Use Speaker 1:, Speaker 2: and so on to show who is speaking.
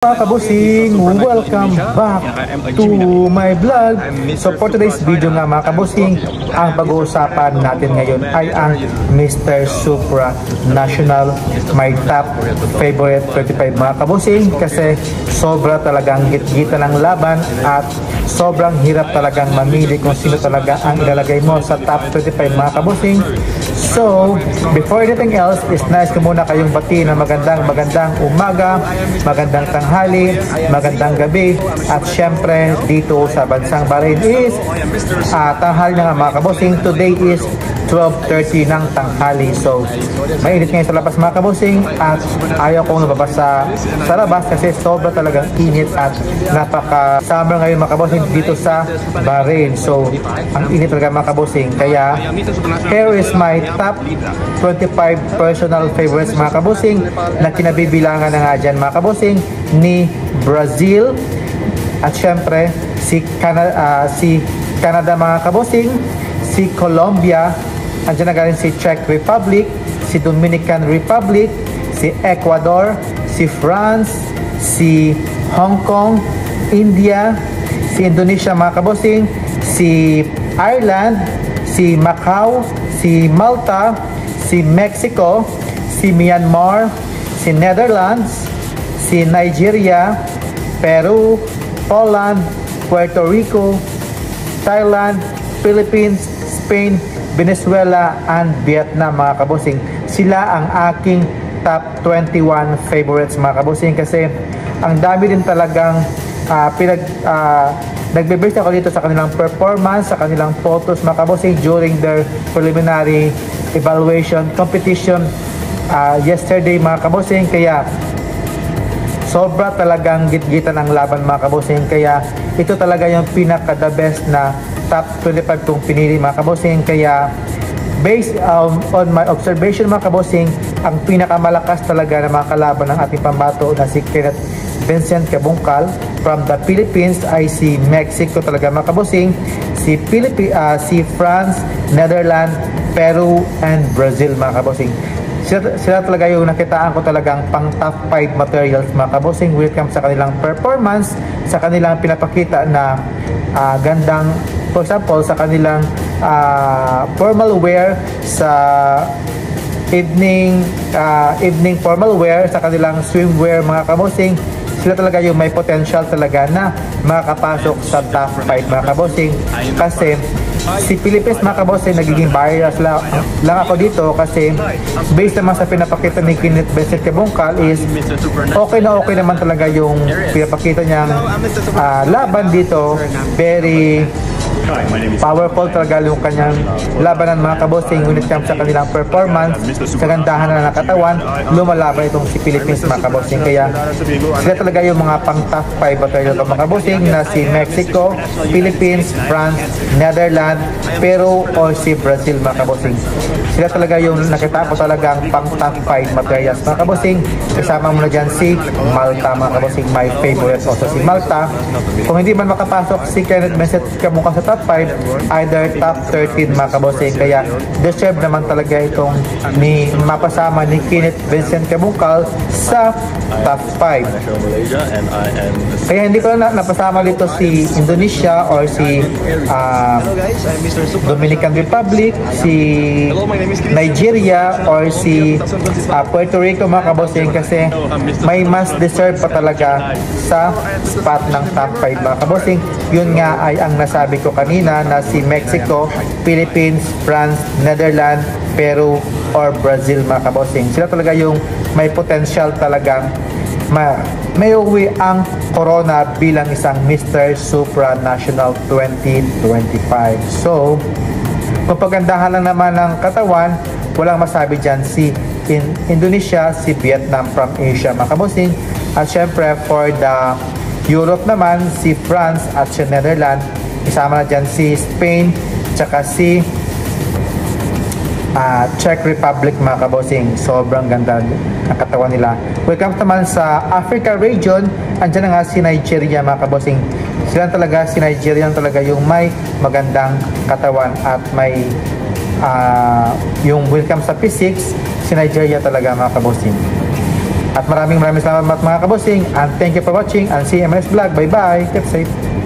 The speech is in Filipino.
Speaker 1: Mga kabusing, welcome back to my vlog. So for today's video nga mga kabusing, ang pag-uusapan natin ngayon ay ang Mr. Supra National, my top favorite 25 mga kabusing, kasi sobra talagang git-gita ng laban at sobrang hirap talagang mamili kung sino talaga ang ilalagay mo sa top 25 mga kabusing. So before anything else, is nice ko muna kayong bati na magandang umaga, magandang tanghali, magandang gabi, at syempre dito sa bansang Bahrain is tanghali na nga mga kabusing. Today is 12:30 ng tanghali. So mainit ngayon sa labas mga kabusing at ayaw kong nababas sa labas kasi sobra talagang init at napaka-summer ngayon mga kabusing dito sa Bahrain. So ang init talaga mga kabusing, kaya here is my top 25 personal favorites mga kabusing na kinabibilangan na nga dyan mga kabusing ni Brazil at syempre si Canada mga kabusing, si Colombia, andyan na galing si Czech Republic, si Dominican Republic, si Ecuador, si France, si Hong Kong, India, si Indonesia mga kabusing, si Ireland, si Macau, si Malta, si Mexico, si Myanmar, si Netherlands, si Nigeria, Peru, Poland, Puerto Rico, Thailand, Philippines, Spain, Venezuela, and Vietnam mga kabusing. Sila ang aking top 21 favorites mga kabusing kasi ang dami din talagang nagbe-base ako dito sa kanilang performance, sa kanilang photos mga kabusing during their preliminary evaluation competition yesterday mga kabusing. Kaya sobra talagang git-gitan ang laban mga kabusing, kaya ito talaga yung pinaka the best na top 25 kong pinili mga kabusing. Kaya based on my observation mga kabusing, ang pinakamalakas talaga na mga kalaban ng ating pambato na si Kenneth Vincent Cabungcal from the Philippines ay si Mexico talaga mga kabusing, si France, Netherlands, Peru, and Brazil mga kabusing. Sila talaga yung nakitaan ko talagang pang top 5 materials mga kabusing. Welcome sa kanilang performance, sa kanilang pinapakita na gandang, for example sa kanilang formal wear, sa evening formal wear, sa kanilang swimwear mga kabusing. Sila talaga yung may potential talaga na makakapasok sa top 5 mga kabusing. Kasi si Philippines mga kabusing, nagiging bias lang ako dito kasi based naman sa pinapakita ni Kenneth Vincent Cabungcal is okay naman talaga yung pinapakita niyang laban dito. Very powerful talaga yung kanyang labanan mga kabusing. When it comes sa kanilang performance, sa gandahan na nakatawan, lumalaban itong si Philippines mga kabusing. Kaya sila talaga yung mga pang top 5 material mga kabusing na si Mexico, Philippines, France, Netherlands, Peru, o si Brazil mga kabusing. Sila talaga yung nakita ko talagang pang top 5 materials mga kabusing. Kasama mo na dyan si Malta mga kabusing, my favorite also si Malta. Kung hindi man makapasok si Kenneth Vincent Cabungcal sa top 5, either top 13 mga kabusing. Kaya deserve naman talaga itong mapasama ni Kenneth Vincent Cabungcal sa top 5. Kaya hindi ko na napasama dito si Indonesia or si Dominican Republic, si Nigeria, or si Puerto Rico mga kabusing, kasi may mas deserve pa talaga sa spot ng top 5 mga kabusing. Yun nga ay ang nasabi ko kanina na si Mexico, Philippines, France, Netherlands, Peru, or Brazil mga kabusing. Sila talaga yung may potential talagang may uwi ang corona bilang isang Mr. Supra National 2025. So kung pagandahan lang naman ng katawan, walang masabi dyan si Indonesia, si Vietnam from Asia mga kabusing. At syempre for the Europe naman, si France at si Netherlands. Isama na dyan si Spain, tsaka si Czech Republic mga kabusing. Sobrang ganda ang katawan nila. Welcome naman sa Africa region, andyan na nga si Nigeria mga kabusing. Sila talaga, si Nigeria talaga yung may magandang katawan at may yung welcome sa physics, si Nigeria talaga mga kabusing. At maraming salamat mga kabossing, and thank you for watching, and see you in my next vlog. Bye bye, keep safe.